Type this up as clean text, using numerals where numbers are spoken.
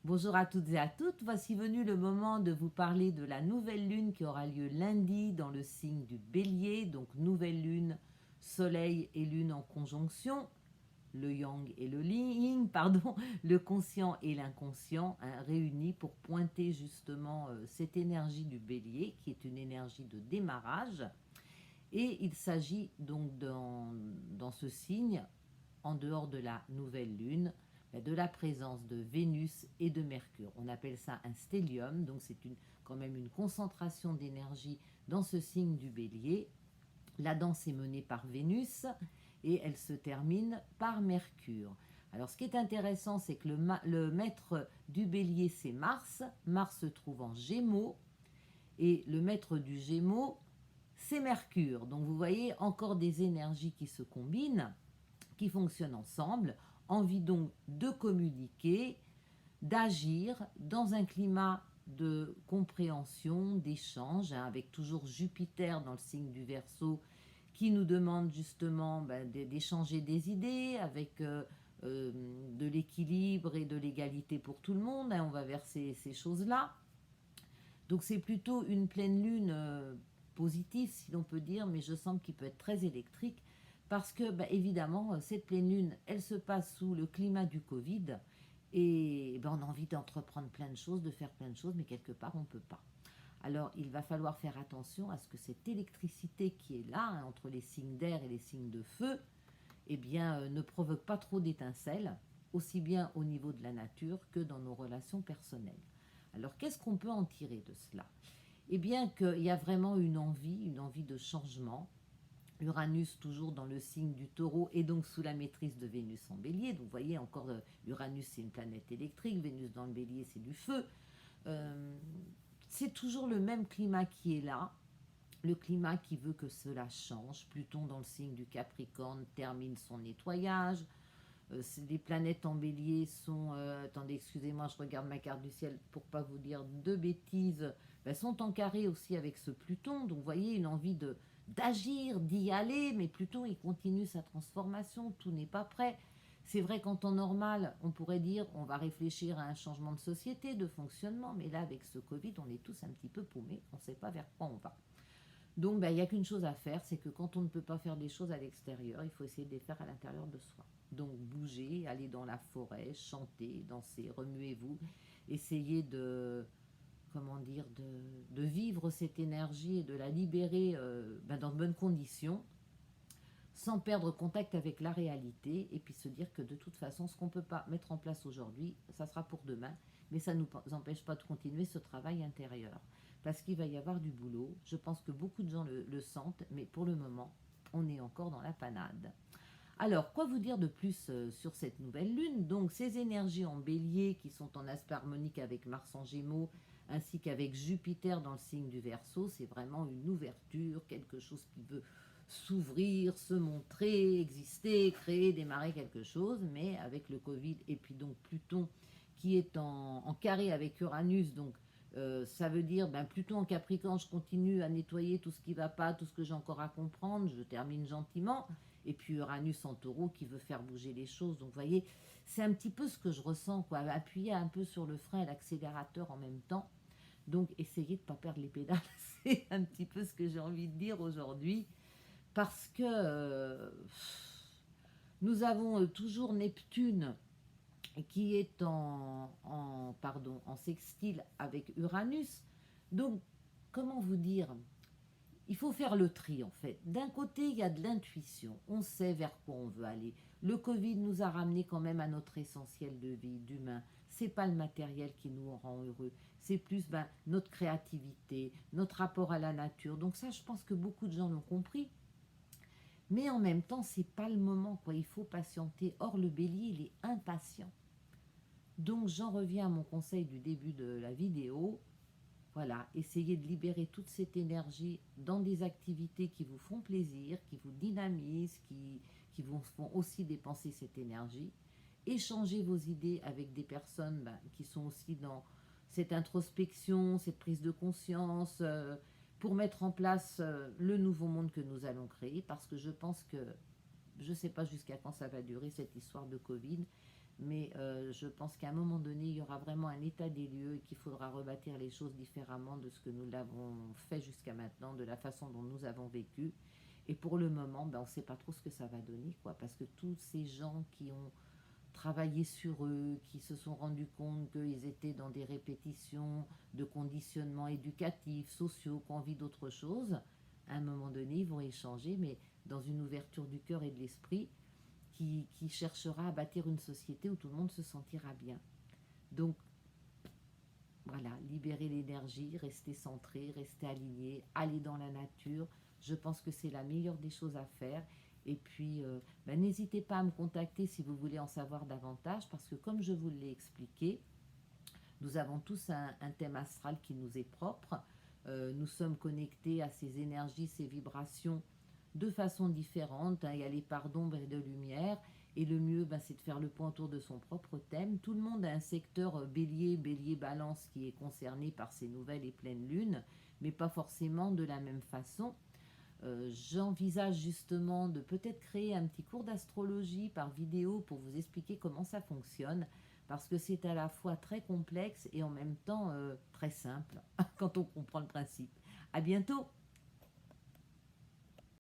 Bonjour à toutes et à toutes, voici venu le moment de vous parler de la nouvelle lune qui aura lieu lundi dans le signe du Bélier, donc nouvelle lune, soleil et lune en conjonction, le yang et le yin, pardon, le conscient et l'inconscient réunis pour pointer justement cette énergie du Bélier qui est une énergie de démarrage. Et il s'agit donc dans ce signe, en dehors de la nouvelle lune, de la présence de Vénus et de Mercure. On appelle ça un stellium, donc c'est quand même une concentration d'énergie dans ce signe du Bélier. La danse est menée par Vénus et elle se termine par Mercure. Alors ce qui est intéressant, c'est que le maître du Bélier, c'est Mars. Mars se trouve en Gémeaux et le maître du Gémeaux, c'est Mercure. Donc vous voyez encore des énergies qui se combinent, qui fonctionnent ensemble. Envie donc de communiquer, d'agir dans un climat de compréhension, d'échange, avec toujours Jupiter dans le signe du Verseau qui nous demande justement d'échanger des idées avec de l'équilibre et de l'égalité pour tout le monde. On va vers ces choses-là. Donc c'est plutôt une pleine lune positive, si l'on peut dire, mais je sens qu'il peut être très électrique parce que, évidemment, cette pleine lune, elle se passe sous le climat du Covid et on a envie d'entreprendre plein de choses, de faire plein de choses, mais quelque part, on ne peut pas. Alors, il va falloir faire attention à ce que cette électricité qui est là, entre les signes d'air et les signes de feu, ne provoque pas trop d'étincelles, aussi bien au niveau de la nature que dans nos relations personnelles. Alors, qu'est-ce qu'on peut en tirer de cela? Eh bien, qu'il y a vraiment une envie de changement. Uranus toujours dans le signe du Taureau et donc sous la maîtrise de Vénus en Bélier. Donc vous voyez encore, Uranus c'est une planète électrique, Vénus dans le Bélier c'est du feu. C'est toujours le même climat qui est là, le climat qui veut que cela change. Pluton dans le signe du Capricorne termine son nettoyage. Les planètes en Bélier sont, attendez, excusez-moi, je regarde ma carte du ciel pour pas vous dire de bêtises, sont en carré aussi avec ce Pluton. Donc vous voyez une envie d'agir, d'y aller, mais Pluton il continue sa transformation, tout n'est pas prêt. C'est vrai qu'en temps normal, on pourrait dire on va réfléchir à un changement de société, de fonctionnement, mais là avec ce Covid, on est tous un petit peu paumés, on ne sait pas vers quoi on va. Donc il n'y a qu'une chose à faire, c'est que quand on ne peut pas faire des choses à l'extérieur, il faut essayer de les faire à l'intérieur de soi. Donc bouger, aller dans la forêt, chanter, danser, remuez-vous, essayez comment dire, de vivre cette énergie et de la libérer dans de bonnes conditions, sans perdre contact avec la réalité, et puis se dire que de toute façon, ce qu'on ne peut pas mettre en place aujourd'hui, ça sera pour demain, mais ça ne nous empêche pas de continuer ce travail intérieur. Parce qu'il va y avoir du boulot, je pense que beaucoup de gens le sentent, mais pour le moment, on est encore dans la panade. Alors, quoi vous dire de plus sur cette nouvelle lune? Donc, ces énergies en bélier qui sont en aspect harmonique avec Mars en gémeaux, ainsi qu'avec Jupiter dans le signe du Verseau, c'est vraiment une ouverture, quelque chose qui veut s'ouvrir, se montrer, exister, créer, démarrer quelque chose, mais avec le Covid et puis donc Pluton qui est en carré avec Uranus, donc ça veut dire Pluton en Capricorne, je continue à nettoyer tout ce qui ne va pas, tout ce que j'ai encore à comprendre, je termine gentiment, et puis Uranus en Taureau qui veut faire bouger les choses. Donc vous voyez, c'est un petit peu ce que je ressens, quoi, appuyer un peu sur le frein et l'accélérateur en même temps. Donc essayez de ne pas perdre les pédales, c'est un petit peu ce que j'ai envie de dire aujourd'hui, parce que nous avons toujours Neptune qui est en sextile avec Uranus. Donc, comment vous dire? Il faut faire le tri en fait. D'un côté, il y a de l'intuition. On sait vers quoi on veut aller. Le Covid nous a ramené quand même à notre essentiel de vie, d'humain. C'est pas le matériel qui nous rend heureux. C'est plus notre créativité, notre rapport à la nature. Donc ça, je pense que beaucoup de gens l'ont compris. Mais en même temps, c'est pas le moment, quoi. Il faut patienter. Or, le bélier, il est impatient. Donc, j'en reviens à mon conseil du début de la vidéo. Voilà, essayez de libérer toute cette énergie dans des activités qui vous font plaisir, qui vous dynamisent, qui vous font aussi dépenser cette énergie. Échangez vos idées avec des personnes qui sont aussi dans cette introspection, cette prise de conscience, pour mettre en place le nouveau monde que nous allons créer, parce que je pense que je ne sais pas jusqu'à quand ça va durer cette histoire de Covid, mais je pense qu'à un moment donné, il y aura vraiment un état des lieux et qu'il faudra rebâtir les choses différemment de ce que nous l'avons fait jusqu'à maintenant, de la façon dont nous avons vécu. Et pour le moment, ben, on ne sait pas trop ce que ça va donner, quoi, parce que tous ces gens qui ont travaillé sur eux, qui se sont rendus compte qu'ils étaient dans des répétitions de conditionnements éducatifs, sociaux, qui ont envie d'autre chose, à un moment donné, ils vont échanger, mais dans une ouverture du cœur et de l'esprit qui cherchera à bâtir une société où tout le monde se sentira bien. Donc, voilà, libérer l'énergie, rester centré, rester aligné, aller dans la nature. Je pense que c'est la meilleure des choses à faire. Et puis, ben, n'hésitez pas à me contacter si vous voulez en savoir davantage, parce que comme je vous l'ai expliqué, nous avons tous un thème astral qui nous est propre. Nous sommes connectés à ces énergies, ces vibrations de façon différente. Il y a les parts d'ombre et de lumière. Et le mieux, ben, c'est de faire le point autour de son propre thème. Tout le monde a un secteur bélier, balance qui est concerné par ces nouvelles et pleines lunes, mais pas forcément de la même façon. J'envisage justement de peut-être créer un petit cours d'astrologie par vidéo pour vous expliquer comment ça fonctionne, parce que c'est à la fois très complexe et en même temps très simple quand on comprend le principe. À bientôt!